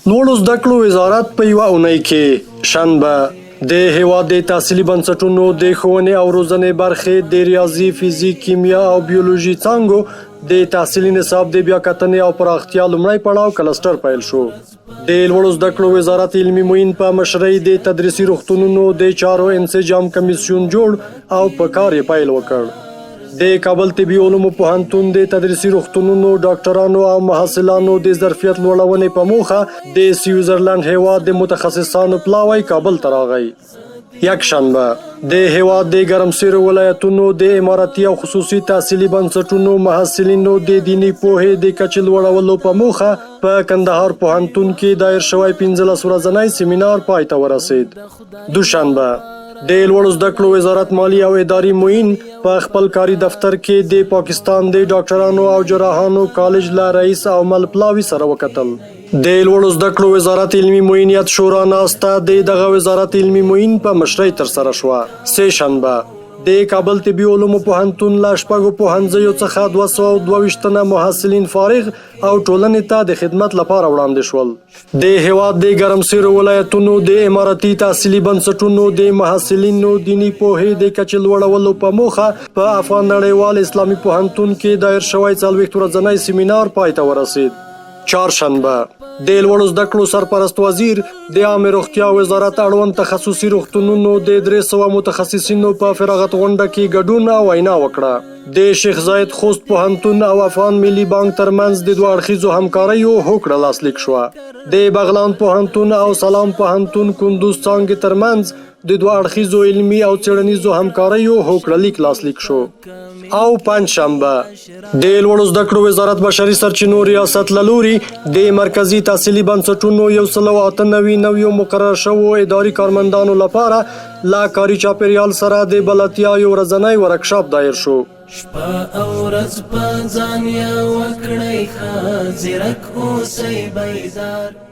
لوړو زده کړو وزارت په یوه اونۍ کې شنبه د هیواد د تحصیلي بنسټونو د ښوونې او روزنې برخې د ریاضي، فزیک، کیمیا او بیولوژي څانګو د تحصیلي نصاب د بیاکتنې او پراختیا لومړی پړاو کلسټر پیل شو. د لوړو زده کړو وزارت علمي معین په مشرۍ د تدریسي روغتونونو د چارو انسجام کمیسیون جوړ او په کار یې پیل وکړ. د کابل طبي علومو پوهنتون د تدریسي روغتونونو ډاکټرانو او محصلانو د ظرفیت لوړونې په موخه د سویټزرلند هیواد د متخصصانو پلاوی کابل ته راغی. یکشنبه د هیواد د ګرمسیرو ولایتونو د اماراتي او خصوصي تحصیلي بنسټونو محصلینو د دیني پوهې د کچې لوړولو په موخه په کندهار پوهنتون کې دایر شوی 15 ورځنی سیمینار پای ته ورسید. دوشنبه د لوړو زده کړو وزارت مالی او اداري معین په خپل کاري دفتر کې د پاکستان د ډاکټرانو او جراحانو کالج له رئیس او ملپلاوي سره وکتل. د لوړو زده کړو وزارت علمي معینیت شورا ناسته د دغه وزارت علمي معین په مشرۍ ترسره شوه. سه شنبه د کابل طبي علومو پوهنتون له شپږو پوهنځیو څخه 222 تنه محصلین فارغ او ټولنې ته د خدمت لپاره وړاندې شول. د هیواد د ګرمسیرو ولایتونو د اماراتي تحصیلي بنسټونو د محصلینو دیني پوهې د کچې لوړولو په موخه په افغان نړیوال اسلامي پوهنتون کې دایر شوی 40 ورځنی سیمینار پای ته ورسید. چهارشنبه د لوړو زده کړو سرپرست وزیر د عامه روغتیا وزارت اړوند تخصصي روغتونونو د 300 متخصصینو په فراغت غونډه کې ګډون او وینا وکړه. د شیخ زاید خوست پوهنتون او افغان ملي بانک ترمنځ د دوه اړخیزو همکاریو هوکړه لاسلیک شوه. د بغلان پوهنتون او سلام پوهنتون کندوز څانګې ترمنځ د دوه اړخیزو علمي او څیړنیزو همکاریو هوکړه لیک لاسلیک شو. او پنجشنبه د لوړو زده کړو وزارت بشري سرچینو ریاست له لوري د مرکزي تحصیلي بنسټونو 198 نویو مقرر شوو اداري کارمندانو لپاره له کاري چاپیریال سره د بلدتیا یو ورځنی ورکشاپ دایر شو. شپه او ورځ په ځان یې وکړئ ښه ځیرک اوسئ بیدار